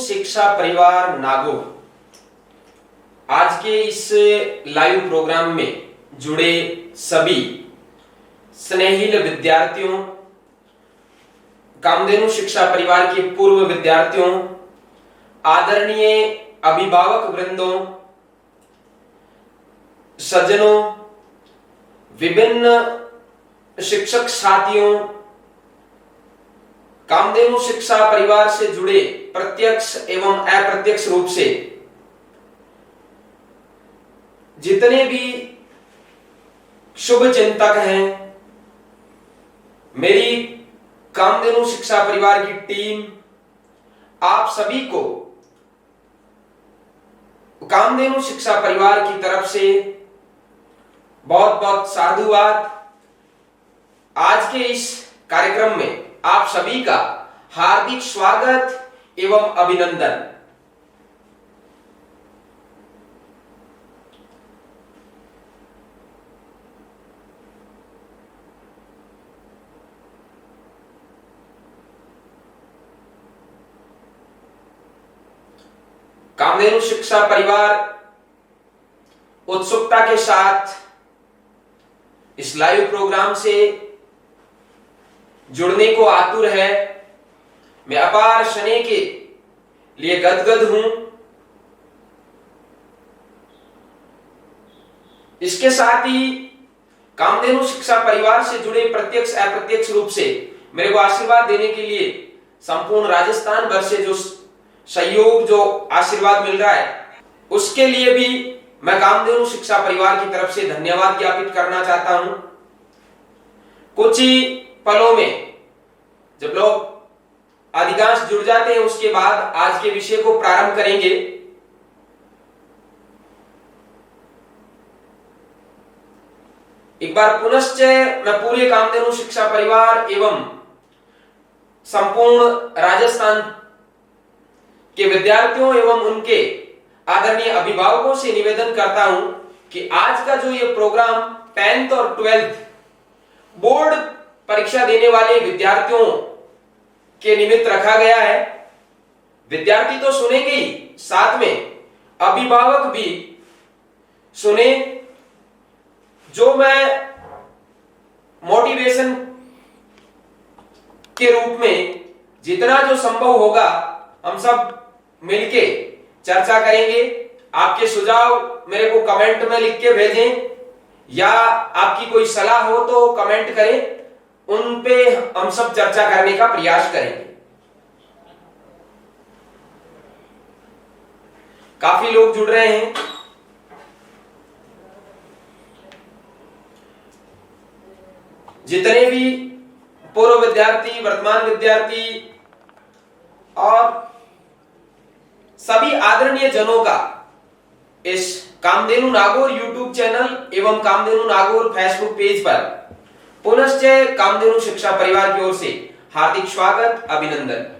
शिक्षा परिवार नागौर आज के इस लाइव प्रोग्राम में जुड़े सभी स्नेहिल विद्यार्थियों, कामधेनु शिक्षा परिवार के पूर्व विद्यार्थियों, आदरणीय अभिभावक वृंदों, सज्जनों, विभिन्न शिक्षक साथियों, कामधेनु शिक्षा परिवार से जुड़े प्रत्यक्ष एवं अप्रत्यक्ष रूप से जितने भी शुभ चिंतक हैं, मेरी कामधेनु शिक्षा परिवार की टीम आप सभी को कामधेनु शिक्षा परिवार की तरफ से बहुत बहुत साधुवाद। आज के इस कार्यक्रम में आप सभी का हार्दिक स्वागत एवं अभिनंदन। कामधेनु शिक्षा परिवार उत्सुकता के साथ इस लाइव प्रोग्राम से जुड़ने को आतुर है। मैं अपार स्नेह के लिए गदगद हूं। इसके साथ ही कामधेनु शिक्षा परिवार से जुड़े प्रत्यक्ष अप्रत्यक्ष रूप से मेरे को आशीर्वाद देने के लिए संपूर्ण राजस्थान भर से जो सहयोग, जो आशीर्वाद मिल रहा है, उसके लिए भी मैं कामधेनु शिक्षा परिवार की तरफ से धन्यवाद ज्ञापित करना चाहता हूं। कुछ ही पलों में जब लोग अधिकांश जुड़ जाते हैं, उसके बाद आज के विषय को प्रारंभ करेंगे। एक बार पुनश्च मैं पूरे कामधेनु शिक्षा परिवार एवं संपूर्ण राजस्थान के विद्यार्थियों एवं उनके आदरणीय अभिभावकों से निवेदन करता हूं कि आज का जो ये प्रोग्राम 10th और 12th बोर्ड परीक्षा देने वाले विद्यार्थियों के निमित्त रखा गया है। विद्यार्थी तो सुनेंगे ही, साथ में अभिभावक भी सुने। जो मैं मोटिवेशन के रूप में जितना जो संभव होगा हम सब मिलके चर्चा करेंगे। आपके सुझाव मेरे को कमेंट में लिख के भेजें या आपकी कोई सलाह हो तो कमेंट करें, उन पे हम सब चर्चा करने का प्रयास करेंगे। काफी लोग जुड़ रहे हैं। जितने भी पूर्व विद्यार्थी, वर्तमान विद्यार्थी और सभी आदरणीय जनों का इस कामधेनु नागौर यूट्यूब चैनल एवं कामधेनु नागौर फेसबुक पेज पर पुनश्च कामधेनु शिक्षा परिवार की ओर से हार्दिक स्वागत, अभिनंदन।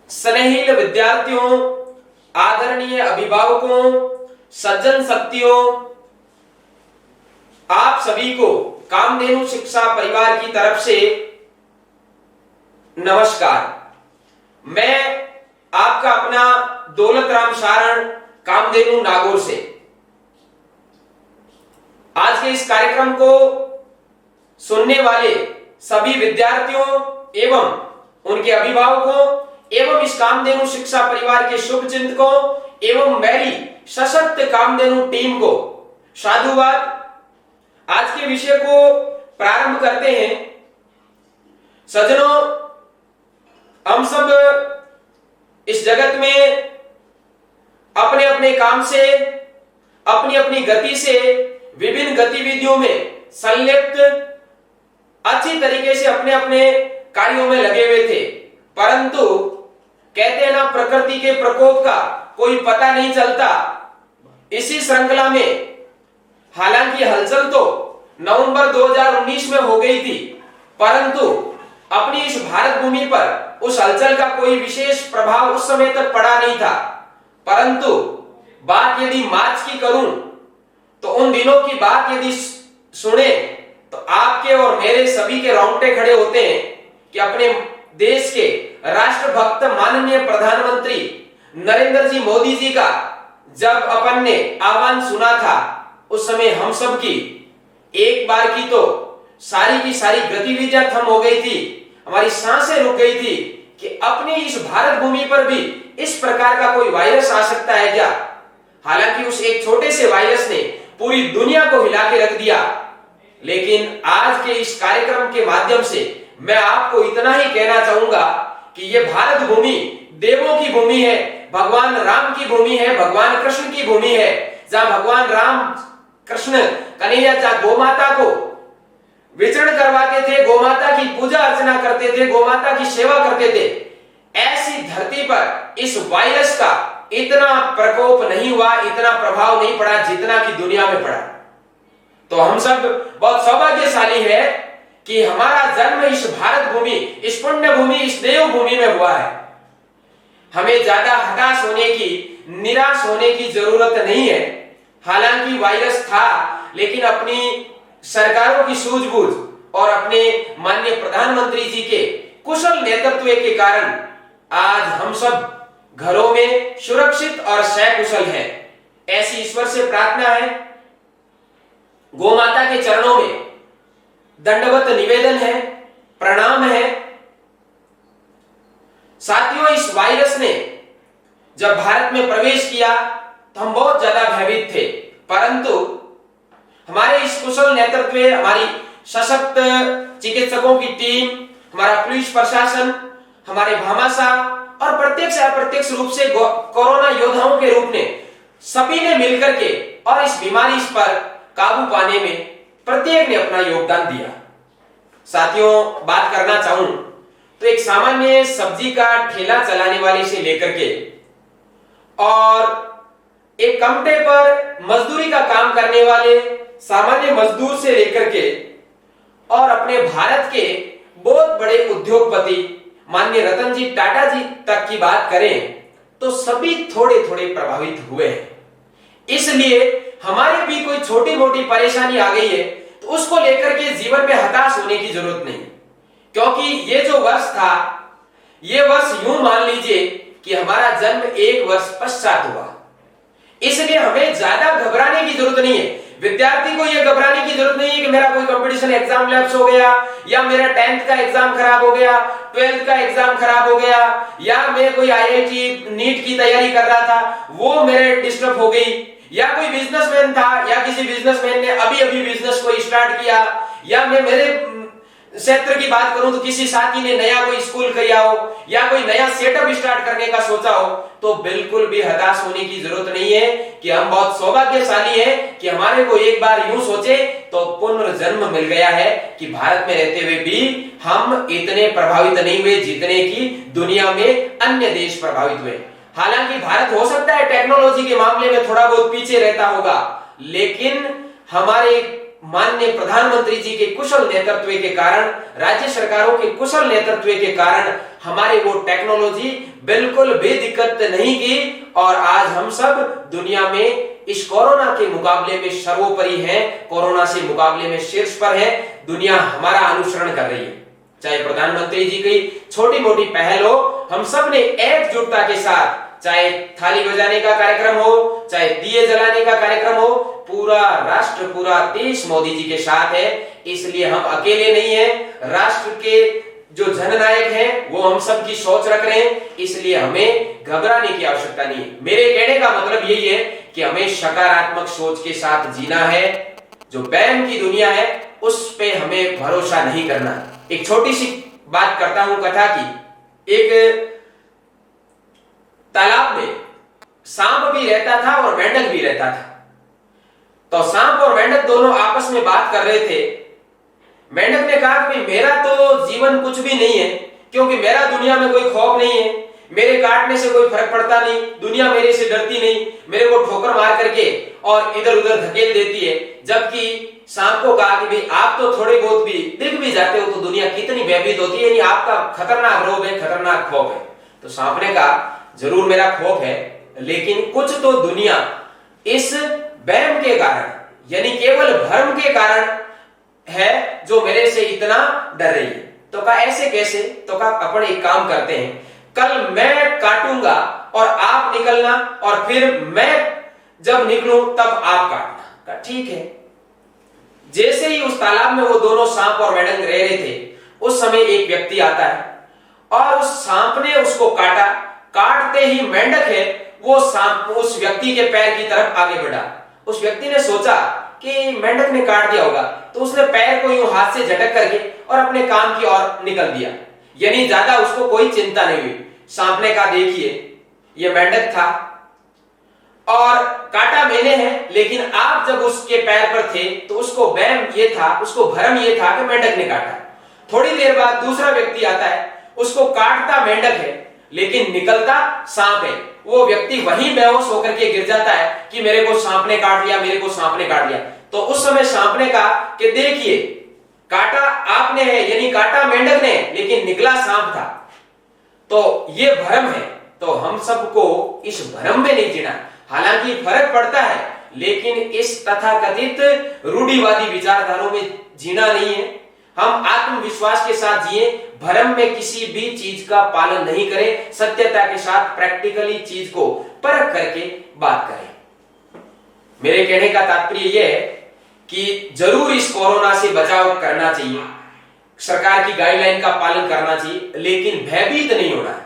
स्नेहिल विद्यार्थियों, आदरणीय अभिभावकों, सज्जन शक्तियों, आप सभी को कामधेनु शिक्षा परिवार की तरफ से नमस्कार। मैं आपका अपना दौलत राम सारण कामधेनु नागौर से आज के इस कार्यक्रम को सुनने वाले सभी विद्यार्थियों एवं उनके अभिभावकों एवं इस कामधेनु शिक्षा परिवार के शुभ चिंतकों एवं मेरी सशक्त कामधेनु टीम को साधुवाद। आज के विषय को प्रारंभ करते हैं। सज्जनों, हम सब इस जगत में अपने अपने काम से, अपनी अपनी गति से, विभिन्न गतिविधियों में संलिप्त अच्छी तरीके से अपने अपने कार्यों में लगे हुए थे, परंतु कहते हैं ना, प्रकृति के प्रकोप का कोई पता नहीं चलता। इसी श्रृंखला में हालांकि हलचल तो नवंबर 2019 में हो गई थी, परंतु अपनी इस भारत भूमि पर उस हलचल का कोई विशेष प्रभाव उस समय तक पड़ा नहीं था, परंतु बात यदि मार्च की करूं तो उन दिनों की बात यदि सुने तो आपके और मेरे सभी के रोंगटे खड़े होते हैं कि अपने देश के राष्ट्रभक्त माननीय प्रधानमंत्री नरेंद्र जी मोदी जी का जब अपन ने आह्वान सुना था, उस समय हम सब की एक बार की तो सारी की सारी गतिविधियां थम हो गई थी, हमारी सांसें रुक गई थी कि अपनी इस भारत भूमि पर भी इस प्रकार का कोई वायरस आ सकता है क्या। हालांकि उस एक छोटे से वायरस ने पूरी दुनिया को हिला के रख दिया, लेकिन आज के इस कार्यक्रम के माध्यम से मैं आपको इतना ही कहना चाहूंगा कि यह भारत भूमि देवों की भूमि है, भगवान राम की भूमि है, भगवान कृष्ण की भूमि है, जहां भगवान राम कृष्ण कन्हैया जहां गोमाता को विचरण करवाते थे, गोमाता की पूजा अर्चना करते थे, गोमाता की सेवा करते थे, ऐसी धरती पर इस वायरस का इतना प्रकोप नहीं हुआ, इतना प्रभाव नहीं पड़ा जितना कि दुनिया में पड़ा। तो हम सब बहुत सौभाग्यशाली है कि हमारा जन्म इस भारत भूमि, इस पुण्य भूमि, इस देव भूमि में हुआ है। हमें ज्यादा हताश होने की, निराश होने की जरूरत नहीं है। हालांकि वायरस था, लेकिन अपनी सरकारों की सूझबूझ और अपने माननीय प्रधानमंत्री जी के कुशल नेतृत्व के कारण आज हम सब घरों में सुरक्षित और सकुशल हैं। ऐसी ईश्वर से प्रार्थना है, गोमाता के चरणों में दंडवत निवेदन है, प्रणाम है। साथियों, इस वायरस ने जब भारत में प्रवेश किया तो हम बहुत ज्यादा भयभीत थे, परंतु हमारे इस कुशल नेतृत्व, हमारी सशक्त चिकित्सकों की टीम, हमारा पुलिस प्रशासन, हमारे भामाशाह और प्रत्यक्ष अप्रत्यक्ष रूप से कोरोना योद्धाओं के रूप में सभी ने मिलकर के और इस बीमारी पर काबू पाने में प्रत्येक ने अपना योगदान दिया। साथियों, बात करना चाहूं तो एक सामान्य सब्जी का ठेला चलाने वाले से लेकर के और एक कमटे पर मजदूरी का काम करने वाले सामान्य मजदूर से लेकर के और अपने भारत के बहुत बड़े उद्योगपति माननीय रतन जी टाटा जी तक की बात करें तो सभी थोड़े थोड़े प्रभावित हुए हैं। इसलिए हमारे भी कोई छोटी मोटी परेशानी आ गई है तो उसको लेकर के जीवन में हताश होने की जरूरत नहीं, क्योंकि ये जो वर्ष था, ये वर्ष यूं मान लीजिए कि हमारा जन्म एक वर्ष पश्चात हुआ। इसलिए हमें ज्यादा घबराने की जरूरत नहीं है। विद्यार्थी को यह घबराने की जरूरत नहीं है कि मेरा कोई कंपटीशन एग्जाम लैप्स हो गया, या मेरा 10th का एग्जाम खराब हो गया, 12th का एग्जाम खराब हो गया, या मैं कोई IIT नीट की तैयारी कर रहा था वो मेरे डिस्टर्ब हो गई, या कोई बिजनेसमैन था या किसी बिजनेसमैन ने अभी अभी बिजनेस को स्टार्ट किया, या मैं मेरे क्षेत्र की बात करूं तो किसी साथी ने नया कोई स्कूल किया हो या कोई नया सेटअप स्टार्ट करने का सोचा हो, तो बिल्कुल भी हताश होने की जरूरत नहीं है कि हम बहुत सौभाग्यशाली हैं कि हमारे को एक बार यूं सोचे तो पुनर्जन्म मिल गया है कि भारत में रहते हुए भी हम इतने प्रभावित नहीं हुए जितने की दुनिया में अन्य देश प्रभावित हुए। हालांकि भारत हो सकता है टेक्नोलॉजी के मामले में थोड़ा बहुत पीछे रहता होगा, लेकिन हमारे माननीय प्रधानमंत्री जी के कुशल नेतृत्व के कारण, राज्य सरकारों के कुशल नेतृत्व के कारण हमारे वो टेक्नोलॉजी बिल्कुल बेदिक्कत नहीं की और आज हम सब दुनिया में इस कोरोना के मुकाबले में सर्वोपरि हैं, कोरोना से मुकाबले में शीर्ष पर है। दुनिया हमारा अनुसरण कर रही है। चाहे प्रधानमंत्री जी की छोटी मोटी पहल हो, हम सब ने एकजुटता के साथ, चाहे थाली बजाने का कार्यक्रम हो, चाहे दिए जलाने का कार्यक्रम हो, पूरा राष्ट्र, पूरा देश मोदी जी के साथ है। इसलिए हम अकेले नहीं हैं। राष्ट्र के जो जननायक हैं वो हम सब की सोच रख रहे हैं, इसलिए हमें घबराने की आवश्यकता नहीं है। मेरे कहने का मतलब यही है कि हमें सकारात्मक सोच के साथ जीना है। जो वहम की दुनिया है उस पे हमें भरोसा नहीं करना। एक छोटी सी बात करता हूं कथा की। एक तालाब में सांप भी रहता था और मेंढक भी रहता था। तो सांप और मेंढक दोनों आपस में बात कर रहे थे। मेंढक ने कहा कि मेरा तो जीवन कुछ भी नहीं है, क्योंकि मेरा दुनिया में कोई खौफ नहीं है, मेरे काटने से कोई फर्क पड़ता नहीं, दुनिया मेरे से डरती नहीं, मेरे को ठोकर मार करके और इधर उधर धकेल देती है। जबकि सांप को कहा कि भाई आप तो थोड़े बहुत भी दिख भी जाते हो तो दुनिया कितनी भयभीत होती है, यानी आपका खतरनाक रोग है, खतरनाक खौफ है। तो सांप ने कहा जरूर मेरा खौफ है, लेकिन कुछ तो दुनिया इस वहम के कारण, यानी केवल भ्रम के कारण है जो मेरे से इतना डर रही है। तो कहा ऐसे कैसे? तो कहा अपन एक काम करते हैं, कल मैं काटूंगा और आप निकलना, और फिर मैं जब निकलूं तब आप काटना। कहा ठीक है। जैसे ही उस तालाब में वो दोनों सांप और मेंढक रह रहे थे, उस समय एक व्यक्ति आता है और उस सांप ने उसको काटा। काटते ही मेंढक है वो सांप उस व्यक्ति के पैर की तरफ आगे बढ़ा। उस व्यक्ति ने सोचा कि मेंढक ने काट दिया होगा, तो उसने पैर को यूं हाथ से झटक करके और अपने काम की ओर निकल दिया, यानी ज्यादा उसको कोई चिंता नहीं हुई। सांप ने कहा देखिए ये मेंढक था और काटा मैंने है, लेकिन आप जब उसके पैर पर थे तो उसको वहम ये था, उसको भ्रम ये था कि मेंढक ने काटा। थोड़ी देर बाद दूसरा व्यक्ति आता है, उसको काटता मेंढक है लेकिन निकलता सांप है। वो व्यक्ति वहीं बेहोश होकर के गिर जाता है कि मेरे को सांप ने काट लिया, मेरे को सांप ने काट लिया। तो उस समय सांप ने कहा कि देखिए काटा आपने है, यानी काटा मेंढक ने, लेकिन निकला सांप था। तो ये भ्रम है, तो हम सबको इस भ्रम में नहीं जीना। हालांकि फर्क पड़ता है, लेकिन इस तथाकथित रूढ़िवादी विचारधाराओं में जीना नहीं है। हम आत्मविश्वास के साथ जिए, भ्रम में किसी भी चीज का पालन नहीं करें, सत्यता के साथ प्रैक्टिकली चीज को परख करके बात करें। मेरे कहने का तात्पर्य यह है कि जरूर इस कोरोना से बचाव करना चाहिए, सरकार की गाइडलाइन का पालन करना चाहिए, लेकिन भयभीत नहीं होना है,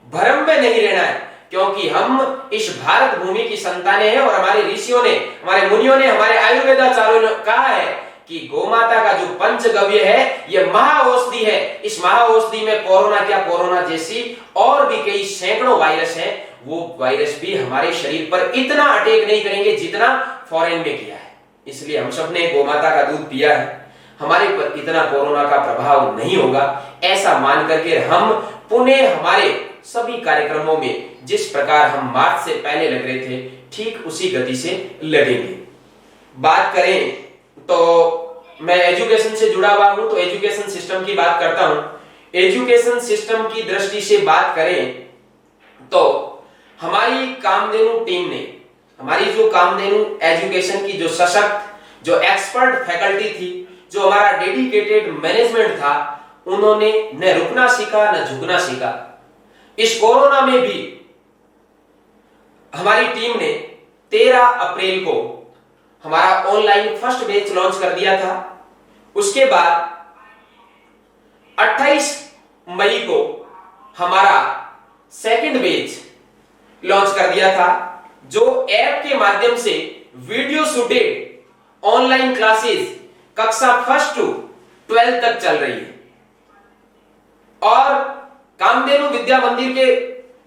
भ्रम में नहीं रहना है, क्योंकि हम इस भारत भूमि की संतानें हैं और हमारे ऋषियों ने, हमारे मुनियों ने, हमारे आयुर्वेदाचार्यों ने कहा है कि गोमाता का जो पंचगव्य है यह महाऔषधि है। इस महाऔषधि में कोरोना क्या, कोरोना जैसी और भी कई सैकड़ों वायरस हैं, वो वायरस भी हमारे शरीर पर इतना अटैक नहीं करेंगे जितना फॉरेन में किया है। इसलिए हम सब ने गोमाता का दूध पिया है, हमारे पर इतना कोरोना का प्रभाव नहीं होगा, ऐसा मान करके हम पुनः हमारे सभी कार्यक्रमों में जिस प्रकार हम मार्च से पहले लग रहे थे ठीक उसी गति से लगेंगे। बात करें तो मैं एजुकेशन से जुड़ा हुआ हूं, तो एजुकेशन सिस्टम की बात करता हूं। एजुकेशन सिस्टम की दृष्टि से बात करें तो हमारी कामधेनु टीम ने, हमारी जो कामधेनु एजुकेशन की जो सशक्त, जो एक्सपर्ट फैकल्टी थी, जो हमारा डेडिकेटेड मैनेजमेंट था, उन्होंने न रुकना सीखा न झुकना सीखा। इस कोरोना में भी हमारी टीम ने 13 अप्रैल को हमारा ऑनलाइन फर्स्ट बैच लॉन्च कर दिया था। उसके बाद 28 मई को हमारा सेकंड बैच लॉन्च कर दिया था, जो ऐप के माध्यम से वीडियो शूटेड ऑनलाइन क्लासेस कक्षा 1 to 12 तक चल रही है। और कामधेनु विद्या मंदिर के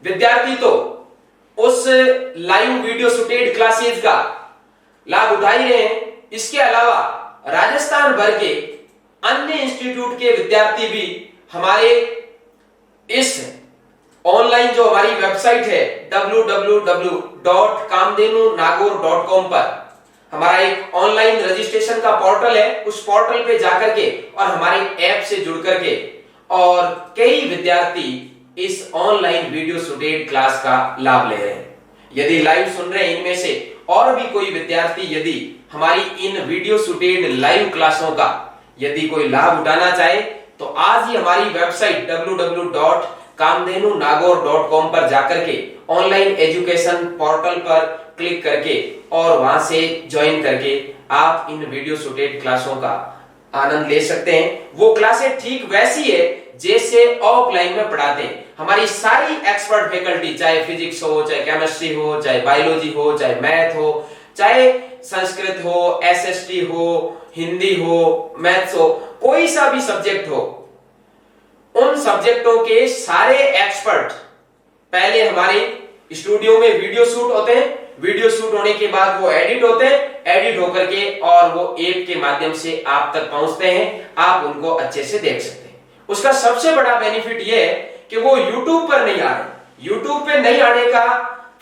विद्यार्थी तो उस लाइव वीडियो शूटेड क्लासेस का लाभ उठा ही रहे हैं। इसके अलावा राजस्थान भर के अन्य इंस्टीट्यूट के विद्यार्थी भी हमारे इस ऑनलाइन जो हमारी वेबसाइट है www.kamdhenunagor.com पर हमारा एक ऑनलाइन रजिस्ट्रेशन का पोर्टल है, उस पोर्टल पे जाकर के और हमारे ऐप से जुड़ करके और कई विद्यार्थी इस ऑनलाइन वीडियो शूटेड क्लास का लाभ ले रहे हैं। यदि लाइव सुन रहे हैं इनमें से और भी कोई विद्यार्थी यदि हमारी इन वीडियो शूटेड लाइव क्लासों का यदि कोई लाभ उठाना चाहे तो आज ही हमारी वेबसाइट www.kamdhenunagor.com पर जाकर के ऑनलाइन एजुकेशन पोर्टल पर क्लिक करके और वहां से ज्वाइन करके आप इन वीडियो शूटेड क्लासों का आनंद ले सकते हैं। वो क्लासें ठीक वैसी है जैसे ऑफलाइन में पढ़ाते हैं। हमारी सारी एक्सपर्ट फैकल्टी, चाहे फिजिक्स हो, चाहे केमिस्ट्री हो, चाहे बायोलॉजी हो, चाहे मैथ हो, चाहे संस्कृत हो, एसएसटी हो, हिंदी हो, मैथ्स हो, कोई सा भी सब्जेक्ट हो, उन सब्जेक्टों के सारे एक्सपर्ट पहले हमारे स्टूडियो में वीडियो शूट होते हैं, वीडियो शूट होने के बाद वो एडिट होते हैं, एडिट होकर के और वो ऐप के माध्यम से आप तक पहुंचते हैं, आप उनको अच्छे से देख सकते हैं। उसका सबसे बड़ा बेनिफिट ये है कि वो YouTube पर नहीं आ रहे, YouTube पे नहीं आने का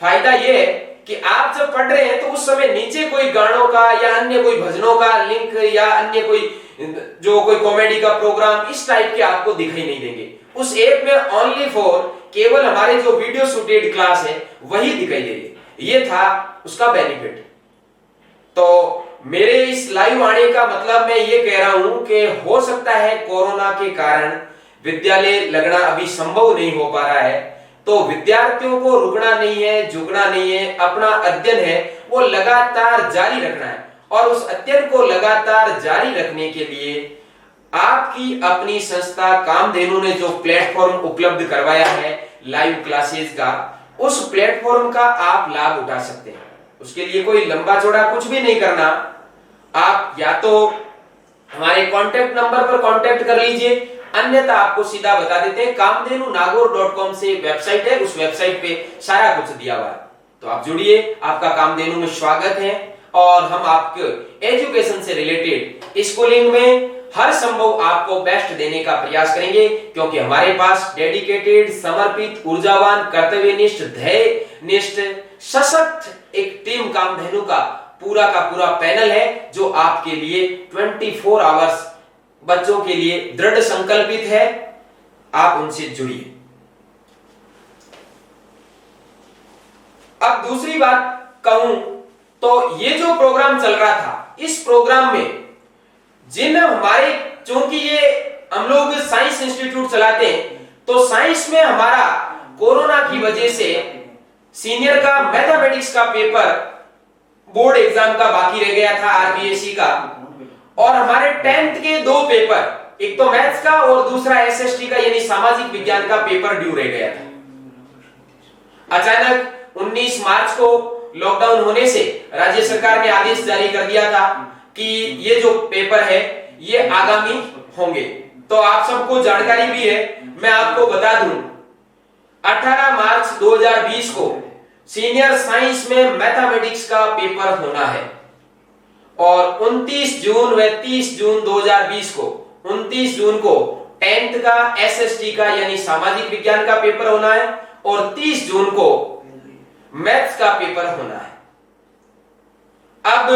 फायदा यह है कि आप जब पढ़ रहे हैं तो उस समय नीचे कोई गानों का या अन्य कोई भजनों का लिंक या अन्य कोई जो कोई कॉमेडी का प्रोग्राम इस टाइप के आपको दिखाई नहीं देंगे। उस ऐप में ओनली फॉर केवल हमारे जो वीडियो शूटेड क्लास है वही दिखाई दे रही है। ये था उसका बेनिफिट। तो मेरे इस लाइव आने का मतलब मैं ये कह रहा हूं कि हो सकता है कोरोना के कारण विद्यालय लगना अभी संभव नहीं हो पा रहा है, तो विद्यार्थियों को रुकना नहीं है, झुकना नहीं है, अपना अध्ययन है वो लगातार जारी रखना है। और उस अध्ययन को लगातार जारी रखने के लिए आपकी अपनी संस्था कामधेनु ने जो प्लेटफॉर्म उपलब्ध करवाया है लाइव क्लासेस का, उस प्लेटफॉर्म का आप लाभ उठा सकते हैं। उसके लिए कोई लंबा चौड़ा कुछ भी नहीं करना, आप या तो हमारे कांटेक्ट नंबर पर कांटेक्ट कर लीजिए, अन्यथा आपको सीधा बता देते हैं kamdhenunagor.com से वेबसाइट है, उस वेबसाइट पे सारा कुछ दिया हुआ है। तो आप जुड़िए, आपका कामधेनु में स्वागत है और हम आपके एजुकेशन से रिलेटेड स्कूलिंग में हर संभव आपको बेस्ट देने का प्रयास करेंगे, क्योंकि हमारे पास डेडिकेटेड, समर्पित, ऊर्जावान, कर्तव्यनिष्ठ, ध्येयनिष्ठ, सशक्त एक टीम कामधेनु का पूरा पैनल है जो आपके लिए 24 आवर्स बच्चों के लिए दृढ़ संकल्पित है। आप उनसे जुड़िए। अब दूसरी बात कहूं तो ये जो प्रोग्राम चल रहा था, इस प्रोग्राम में जिन हमारे, चूंकि ये हम लोग साइंस इंस्टीट्यूट चलाते हैं, तो साइंस में हमारा कोरोना की वजह से सीनियर का मैथमेटिक्स का पेपर बोर्ड एग्जाम का बाकी रह गया था, आरबीएससी का, और हमारे 10th के 2 पेपर, एक तो मैथ्स का और दूसरा एसएसटी का यानी सामाजिक विज्ञान का पेपर ड्यू रह गया था। अचानक 19 मार्च को लॉकडाउन होने से राज्य सरकार ने आदेश जारी कर दिया था कि ये जो पेपर है ये आगामी होंगे। तो आप सबको जानकारी भी है, मैं आपको बता दूं 18 मार्च 2020 को सीनियर साइंस में मैथमेटिक्स का पेपर होना है और 29 जून व 30 जून 2020 को, 29 जून को 10th का एसएसटी का यानी सामाजिक विज्ञान का पेपर होना है और 30 जून को मैथ्स का पेपर होना है। अब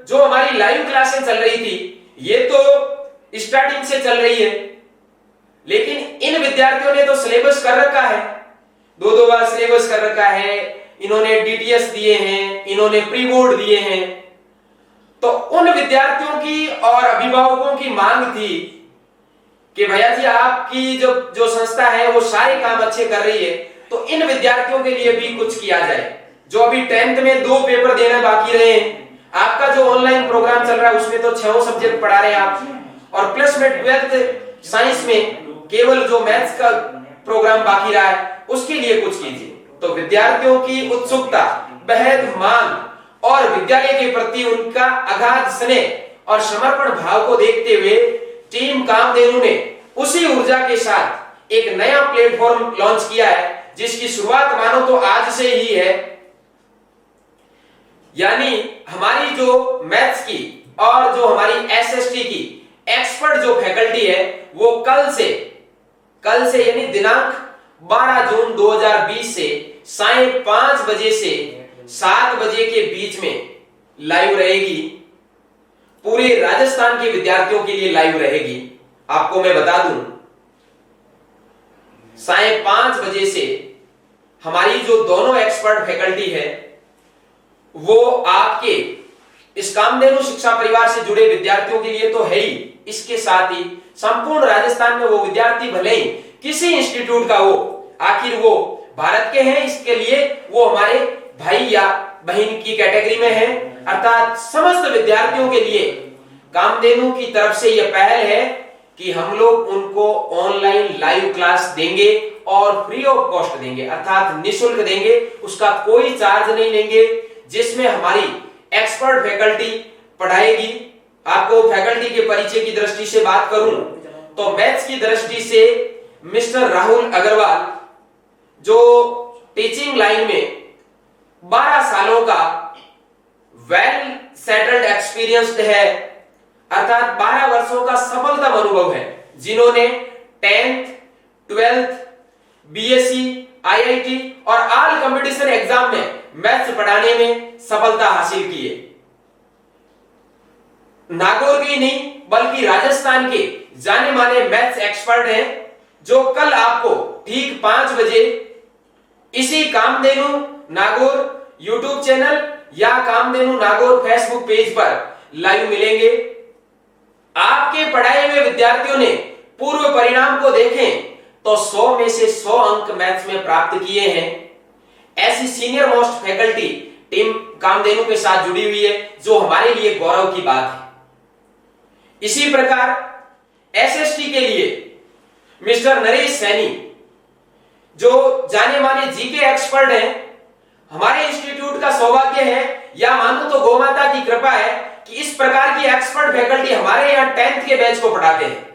जो हमारी लाइव क्लासें चल रही थी ये तो स्टार्टिंग से चल रही है, लेकिन इन विद्यार्थियों ने तो सिलेबस कर रखा है, 2 बार सिलेबस कर रखा है, इन्होंने डीटीएस दिए हैं, इन्होंने प्री बोर्ड दिए हैं। तो उन विद्यार्थियों की और अभिभावकों की मांग थी कि भैया जी आपकी जो संस्था है वो सारे काम अच्छे कर रही है, तो इन विद्यार्थियों के लिए भी कुछ किया जाए। जो अभी 10th में 2 पेपर देने बाकी रहे हैं, आपका जो ऑनलाइन प्रोग्राम चल रहा है उसमें तो 6 सब्जेक्ट पढ़ा रहे हैं आप, और प्लस में 12th साइंस में केवल जो मैथ्स का प्रोग्राम बाकी रहा है उसके लिए कुछ कीजिए। तो विद्यार्थियों की उत्सुकता, बेहद मांग और विद्यालय के प्रति उनका अगाध स्नेह और समर्पण भाव को देखते हुए टीम कामधेनु ने उसी ऊर्जा के साथ एक नया प्लेटफॉर्म लॉन्च किया है, जिसकी शुरुआत मानो तो आज से ही है। यानी हमारी जो मैथ्स की और जो हमारी एसएसटी की एक्सपर्ट जो फैकल्टी है वो कल से यानी दिनांक 12 जून 2020 से साढ़े 5 बजे से 7 बजे के बीच में लाइव रहेगी। पूरे राजस्थान के विद्यार्थियों के लिए लाइव रहेगी। आपको मैं बता दूं, साढ़े 5 बजे से हमारी जो दोनों एक्सपर्ट फैकल्टी है वो आपके इस कामधेनु शिक्षा परिवार से जुड़े विद्यार्थियों के लिए तो है ही, इसके साथ ही संपूर्ण राजस्थान में वो विद्यार्थी भले ही किसी इंस्टीट्यूट का हो, आखिर वो भारत के हैं, इसके लिए वो हमारे भाई या बहन की कैटेगरी में है, अर्थात समस्त विद्यार्थियों के लिए कामधेनु की तरफ से यह पहल है कि हम लोग उनको ऑनलाइन लाइव क्लास देंगे और फ्री ऑफ कॉस्ट देंगे, अर्थात निःशुल्क देंगे, उसका कोई चार्ज नहीं लेंगे, जिसमें हमारी एक्सपर्ट फैकल्टी पढ़ाएगी। आपको फैकल्टी के परिचय की दृष्टि से बात करूं तो मैथ्स की दृष्टि से मिस्टर राहुल अग्रवाल जो टीचिंग लाइन में 12 सालों का वेल सेटल्ड एक्सपीरियंस्ड है, अर्थात 12 वर्षों का सफलतम अनुभव है, जिन्होंने 10th, 12th, बीएससी आईआईटी और ऑल कंपटीशन एग्जाम में मैथ्स पढ़ाने में सफलता हासिल की है। नागौर के नहीं बल्कि राजस्थान के जाने माने मैथ्स एक्सपर्ट हैं, जो कल आपको ठीक 5 बजे इसी कामधेनु नागौर यूट्यूब चैनल या कामधेनु नागौर फेसबुक पेज पर लाइव मिलेंगे। आपके पढ़ाए हुए विद्यार्थियों ने पूर्व परिणाम को देखें तो 100 में से 100 अंक मैथ्स में प्राप्त किए हैं। ऐसी senior most faculty team Kamdhenu के साथ जुड़ी हुई है, जो हमारे लिए गौरव की बात है। इसी प्रकार एसएसटी के लिए मिस्टर नरेश सैनी, जो जाने माने जीके एक्सपर्ट हैं, हमारे इंस्टीट्यूट का सौभाग्य है या मानो तो गौ माता की कृपा है कि इस प्रकार की एक्सपर्ट फैकल्टी हमारे यहाँ 10th के बैच को पढ़ाते हैं।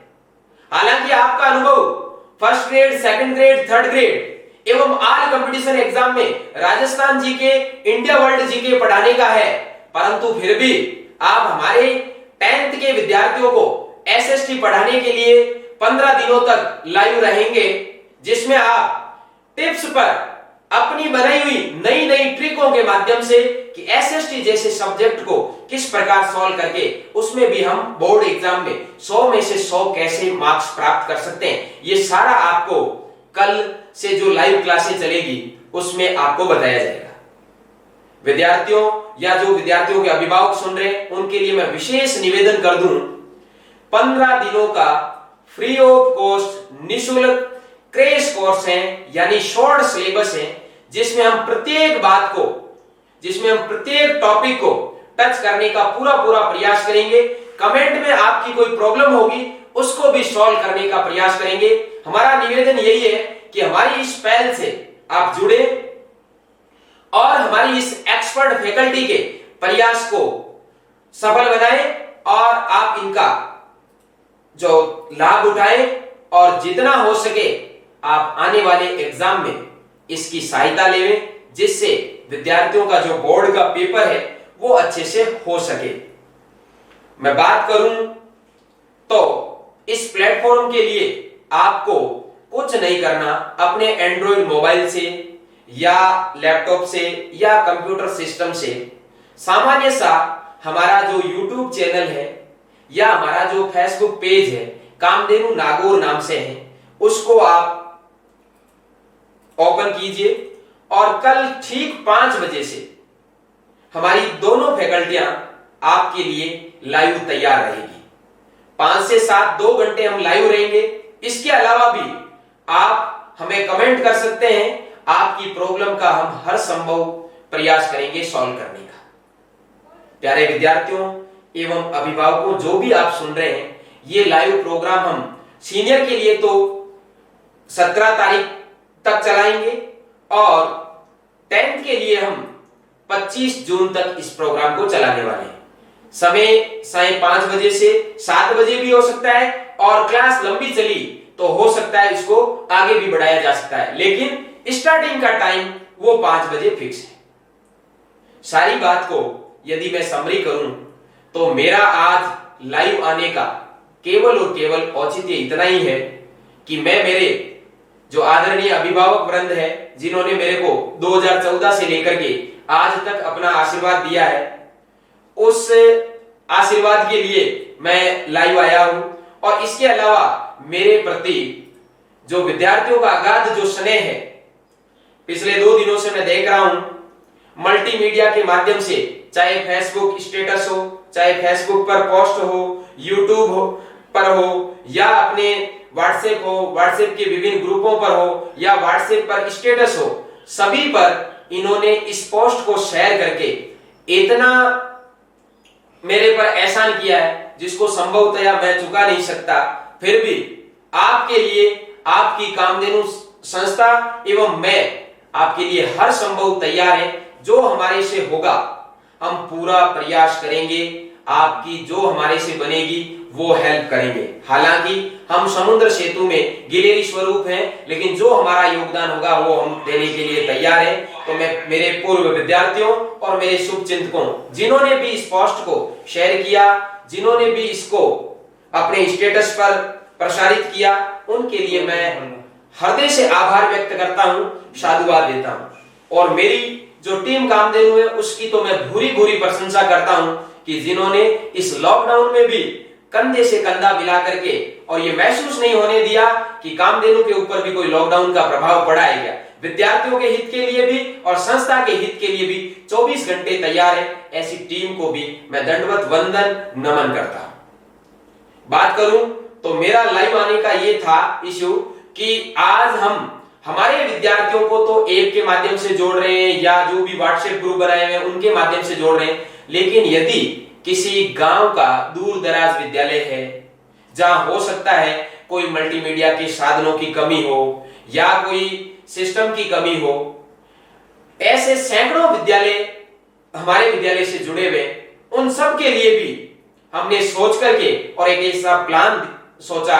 हालांकि आपका अनुभव first grade, second grade, third grade एवं ऑल कंपटीशन एग्जाम में Rajasthan GK, India world GK पढ़ाने का है, परंतु फिर भी आप हमारे 10th के विद्यार्थियों को एसएसटी पढ़ाने के लिए 15 दिनों तक लाइव रहेंगे, जिसमें आप टिप्स पर अपनी बनाई हुई नई नई ट्रिकों के माध्यम से कि एसएसटी जैसे सब्जेक्ट को किस प्रकार सॉल्व करके उसमें भी हम बोर्ड एग्जाम में 100 में से 100 कैसे मार्क्स प्राप्त कर सकते हैं, ये सारा आपको कल से जो लाइव क्लासेस चलेगी उसमें आपको बताया जाएगा। विद्यार्थियों या जो विद्यार्थियों के अभिभावक सुन रहे हैं उनके लिए मैं विशेष निवेदन कर दूं, 15 दिनों का फ्री ऑफ कॉस्ट निःशुल्क क्रैश कोर्स है, यानी शॉर्ट सिलेबस है, जिसमें हम प्रत्येक बात को, जिसमें हम प्रत्येक टॉपिक को टच करने का पूरा प्रयास करेंगे। कमेंट में आपकी कोई प्रॉब्लम होगी उसको भी सॉल्व करने का प्रयास करेंगे। हमारा निवेदन यही है कि हमारी इस पहल से आप जुड़े और हमारी इस एक्सपर्ट फैकल्टी के प्रयास को सफल बनाएं और आप इनका जो लाभ उठाएं और जितना हो सके आप आने वाले एग्जाम में इसकी सहायता लें, जिससे विद्यार्थियों का जो बोर्ड का पेपर है वो अच्छे से हो सके। मैं बात करूं तो इस प्लेटफॉर्म के लिए आपको कुछ नहीं करना, अपने एंड्रॉइड मोबाइल से या लैपटॉप से या कंप्यूटर सिस्टम से सामान्य सा हमारा जो यूट्यूब चैनल है या हमारा जो फेसबुक पेज है कामधेनु नागौर नाम से है, उसको आप ओपन कीजिए और कल ठीक 5 बजे से हमारी दोनों फैकल्टियां आपके लिए लाइव तैयार रहेगी। 5 से 7 2 घंटे हम लाइव रहेंगे। इसके अलावा भी आप हमें कमेंट कर सकते हैं, आपकी प्रॉब्लम का हम हर संभव प्रयास करेंगे सॉल्व करने का। प्यारे विद्यार्थियों एवं अभिभावकों, जो भी आप सुन रहे हैं, ये लाइव प्रोग्राम हम सीनियर के लिए तो 17 तारीख तक चलाएंगे और 10th के लिए हम 25 जून तक इस प्रोग्राम को चलाने वाले हैं। समय 5:30 बजे से 7 बजे भी हो सकता है और क्लास लंबी चली तो हो सकता है इसको आगे भी बढ़ाया जा सकता है, लेकिन स्टार्टिंग का टाइम वो 5 बजे फिक्स है। सारी बात को यदि मैं समरी करूं तो मेरा आज लाइव आने का केवल और केवल औचित्य इतना ही है कि मैं मेरे जो आदरणीय अभिभावक वृंद है, जिन्होंने मेरे को 2014 से लेकर के आज तक अपना आशीर्वाद दिया है, उस आशीर्वाद के लिए मैं लाइव आया हूं। और इसके अलावा मेरे प्रति जो विद्यार्थियों का अगाध जो स्नेह है, पिछले 2 दिनों से मैं देख रहा हूं मल्टीमीडिया के माध्यम से, चाहे फेसबुक स्टेटस हो, चाहे फेसबुक पर पोस्ट हो, यूट्यूब पर हो या अपने व्हाट्सएप हो, व्हाट्सएप के विभिन्न ग्रुपों पर हो या व्हाट्सएप पर स्टेटस हो, सभी पर इन्होंने इस पोस्ट को शेयर करके इतना मेरे पर एहसान किया है जिसको संभवतया मैं चुका नहीं सकता। फिर भी आपके लिए, आपकी कामधेनु संस्था एवं मैं आपके लिए हर संभव तैयार है। जो हमारे से होगा हम पूरा प्रयास करेंगे, आपकी जो हमारे से बनेगी वो हेल्प करेंगे। हालांकि हम समुद्र सेतु में गिलेरी स्वरूप हैं, लेकिन जो हमारा योगदान होगा वो हम देने के लिए तैयार हैं। तो मैं मेरे पूर्व विद्यार्थियों और मेरे शुभचिंतकों, जिन्होंने भी इस पोस्ट को शेयर किया, जिन्होंने भी इसको अपने स्टेटस पर प्रसारित किया, उनके लिए मैं हृदय से आभार व्यक्त करता हूं, साधुवाद देता हूं। और मेरी जो टीम कामधेनु है उसकी तो मैं भूरी भूरी प्रशंसा करता हूं कि जिन्होंने इस लॉकडाउन में भी कंधे से कंधा मिला करके और ये महसूस नहीं होने दिया कि कामधेनु के ऊपर भी कोई लॉकडाउन का प्रभाव पड़ा है क्या। विद्यार्थियों के हित के लिए भी और संस्था के हित के लिए भी 24 घंटे तैयार है। ऐसी टीम को भी मैं दंडवत वंदन नमन करता हूं। बात करूं तो मेरा लाइव आने का ये था इश्यू कि आज हम हमारे विद्यार्थियों को तो ऐप के माध्यम से जोड़ रहे हैं या जो भी व्हाट्सएप ग्रुप बनाए हुए हैं उनके माध्यम से जोड़ रहे हैं, लेकिन यदि किसी गांव का दूर दराज विद्यालय है जहां हो सकता है कोई मल्टीमीडिया के साधनों की कमी हो या कोई सिस्टम की कमी हो, ऐसे सैकड़ों विद्यालय हमारे विद्यालय से जुड़े हुए, उन सब के लिए भी हमने सोच करके और एक ऐसा प्लान सोचा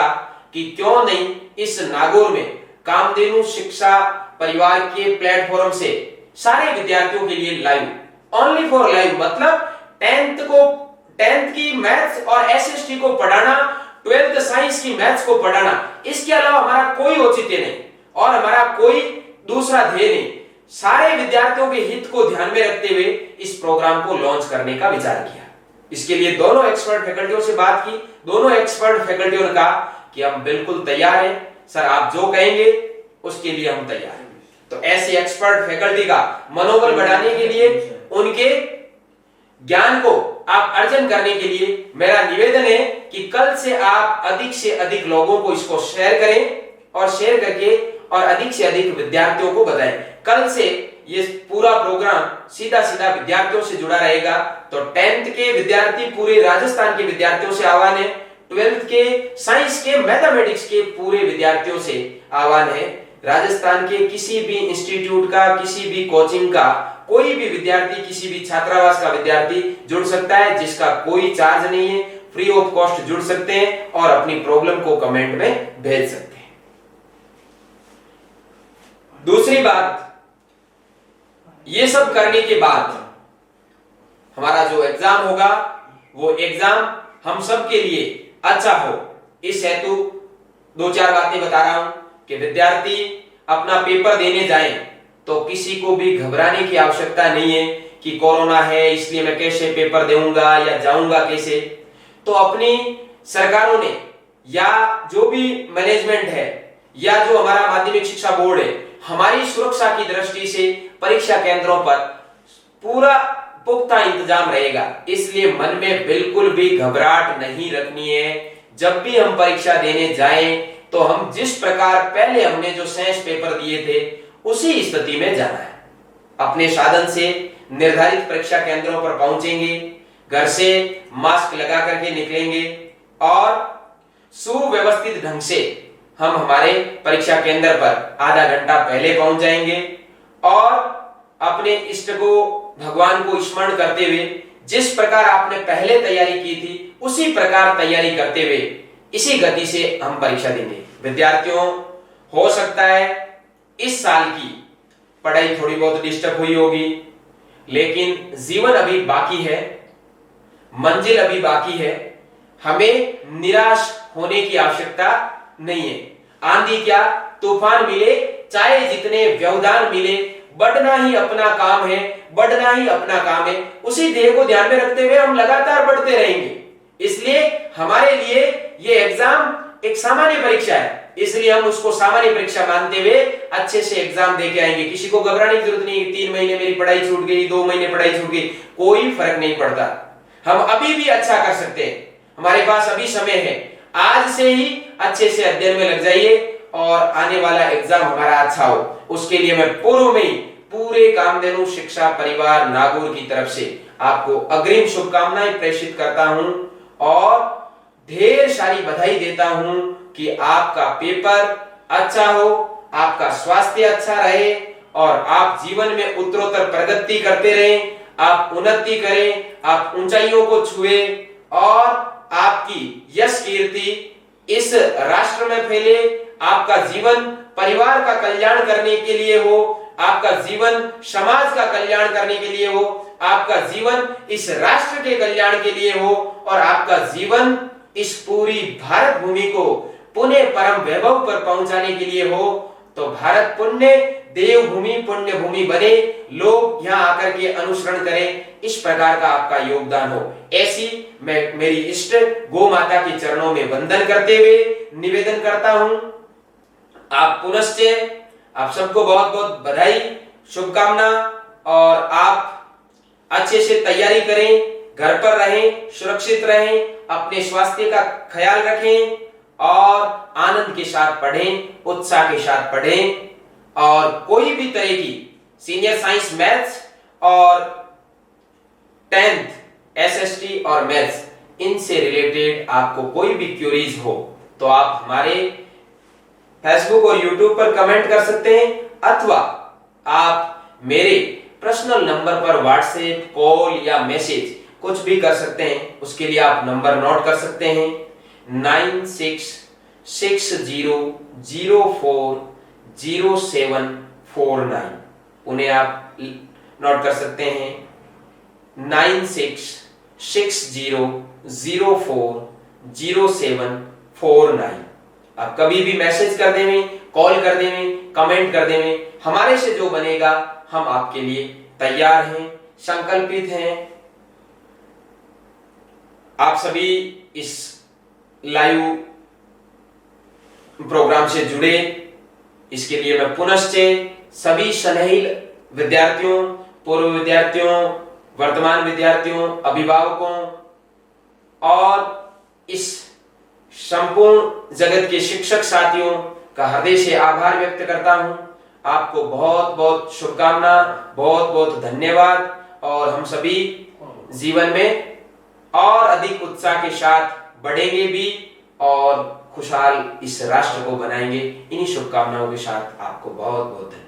कि क्यों नहीं इस नागौर में कामधेनु शिक्षा परिवार के प्लेटफॉर्म से सारे विद्यार्थियों के लिए लाइव, ओनली फॉर लाइव, मतलब 10th की मैथ्स और एसएसटी को पढ़ाना, 12th साइंस की मैथ्स को पढ़ाना, इसके अलावा हमारा कोई औचित्य नहीं और हमारा कोई दूसरा ध्येय नहीं। सारे विद्यार्थियों के हित को ध्यान में रखते हुए इस प्रोग्राम को लॉन्च करने का विचार किया। इसके लिए दोनों एक्सपर्ट फैकल्टियों से बात की। दोनों एक्सपर्ट फैकल्टियों ने कहा कि हम बिल्कुल तैयार हैं सर, आप जो कहेंगे उसके लिए हम तैयार हैं। तो ऐसे एक्सपर्ट फैकल्टी का मनोबल बढ़ाने के लिए, उनके ज्ञान को आप अर्जन करने के लिए मेरा निवेदन है कि कल से आप अधिक से अधिक लोगों को इसको शेयर करें और शेयर करके और अधिक से अधिक विद्यार्थियों को बताएं। कल से ये पूरा प्रोग्राम सीधा सीधा विद्यार्थियों से जुड़ा रहेगा। तो 10th के विद्यार्थी पूरे राजस्थान के विद्यार्थियों से आह्वान है, 12th के साइंस के मैथमेटिक्स के पूरे विद्यार्थियों से आह्वान है। राजस्थान के किसी भी इंस्टीट्यूट का, किसी भी कोचिंग का कोई भी विद्यार्थी, किसी भी छात्रावास का विद्यार्थी जुड़ सकता है, जिसका कोई चार्ज नहीं है, फ्री ऑफ कॉस्ट जुड़ सकते हैं और अपनी प्रॉब्लम को कमेंट में भेज सकते हैं। दूसरी बात, ये सब करने के बाद हमारा जो एग्जाम होगा वो एग्जाम हम सब के लिए अच्छा हो, इस हेतु 2-4 बातें बता रहा हूं कि विद्यार्थी अपना पेपर देने जाएं तो किसी को भी घबराने की आवश्यकता नहीं है कि कोरोना है इसलिए मैं कैसे पेपर दूंगा या जाऊंगा कैसे। तो अपनी सरकारों ने या जो भी मैनेजमेंट है या जो हमारा माध्यमिक शिक्षा बोर्ड है, हमारी सुरक्षा की दृष्टि से परीक्षा केंद्रों पर पूरा पुख्ता इंतजाम रहेगा। इसलिए मन में बिल्कुल भी घबराहट नहीं रखनी है। जब भी हम परीक्षा देने जाएं तो हम जिस प्रकार पहले हमने जो साइंस पेपर दिए थे उसी स्थिति में जाना है। अपने साधन से निर्धारित परीक्षा केंद्रों पर पहुंचेंगे, घर से मास्क लगा करके निकलेंगे और सुव्यवस्थित ढंग से हम हमारे परीक्षा केंद्र पर आधा घंटा पहले पहुंच जाएंगे और अपने इष्ट को, भगवान को स्मरण करते हुए जिस प्रकार आपने पहले तैयारी की थी उसी प्रकार तैयारी करते हुए इसी गति से हम परीक्षा देंगे। विद्यार्थियों, हो सकता है इस साल की पढ़ाई थोड़ी बहुत डिस्टर्ब हुई होगी, लेकिन जीवन अभी बाकी है, मंजिल अभी बाकी है। हमें निराश होने की आवश्यकता नहीं है। आंधी क्या, तूफान मिले, चाहे जितने व्यवधान मिले, बढ़ना ही अपना काम है, बढ़ना ही अपना काम है। उसी ध्येय को ध्यान में रखते हुए हम लगातार बढ़ते रहेंगे। इसलिए हमारे लिए ये एग्जाम एक सामान्य परीक्षा है, इसलिए हम उसको सामान्य परीक्षा मानते हुए अच्छे से एग्जाम देके आएंगे। किसी को घबराने की जरूरत नहीं है। 3 महीने मेरी पढ़ाई छूट गई, 2 महीने पढ़ाई छूट गई, कोई फर्क नहीं पड़ता। हम अभी भी अच्छा कर सकते हैं, हमारे पास अभी समय है। आज से ही अच्छे से अध्ययन में लग जाइए और आने वाला एग्जाम हमारा अच्छा हो। उसके लिए मैं पूर्व में ही पूरे कामधेनु शिक्षा परिवार नागौर की तरफ से आपको अग्रिम शुभकामनाएं प्रेषित करता हूं और ढेर सारी बधाई देता हूं कि आपका पेपर अच्छा हो, आपका स्वास्थ्य अच्छा रहे और आप जीवन में उत्तरोत्तर प्रगति करते रहें, आप उन्नति करें, आप ऊंचाइयों को छुए और आपकी यश कीर्ति इस राष्ट्र में फैले। आपका जीवन परिवार का कल्याण करने के लिए हो, आपका जीवन समाज का कल्याण करने के लिए हो, आपका जीवन इस राष्ट्र के कल्याण के लिए हो और आपका जीवन इस पूरी भारत भूमि को पुनः परम वैभव पर पहुंचाने के लिए हो तो भारत पुण्य देवभूमि पुण्य भूमि बने, लोग यहाँ आकर के अनुसरण करें, इस प्रकार का आपका योगदान हो। ऐसी मैं मेरी इष्ट गौ माता के चरणों में वंदन करते हुए निवेदन करता हूं। आप पुनश्च आप सबको बहुत बहुत बधाई, शुभकामना, और आप अच्छे से तैयारी करें, घर पर रहें, सुरक्षित रहें, अपने स्वास्थ्य का ख्याल रखें और आनंद के साथ पढ़ें, उत्साह के साथ पढ़ें। और कोई भी तरह की सीनियर साइंस मैथ्स और 10th एसएसटी और मैथ्स, इनसे रिलेटेड आपको कोई भी क्वेरीज हो तो आप हमारे फेसबुक और यूट्यूब पर कमेंट कर सकते हैं, अथवा आप मेरे पर्सनल नंबर पर व्हाट्सएप कॉल या मैसेज कुछ भी कर सकते हैं। उसके लिए आप नंबर नोट कर सकते हैं 9660040749। उन्हें आप नोट कर सकते हैं 9660040749। आप कभी भी मैसेज कर देवें, कॉल कर देवें, कमेंट कर देवें, हमारे से जो बनेगा हम आपके लिए तैयार हैं, संकल्पित हैं। आप सभी इस लाइव प्रोग्राम से जुड़े, इसके लिए मैं पुनश्च सभी स्नेही विद्यार्थियों, पूर्व विद्यार्थियों, वर्तमान विद्यार्थियों, अभिभावकों और इस संपूर्ण जगत के शिक्षक साथियों का हृदय से आभार व्यक्त करता हूं। आपको बहुत बहुत शुभकामना, बहुत बहुत धन्यवाद, और हम सभी जीवन में और अधिक उत्साह के साथ बढ़ेंगे भी और खुशहाल इस राष्ट्र को बनाएंगे। इन्हीं शुभकामनाओं के साथ आपको बहुत बहुत धन्यवाद।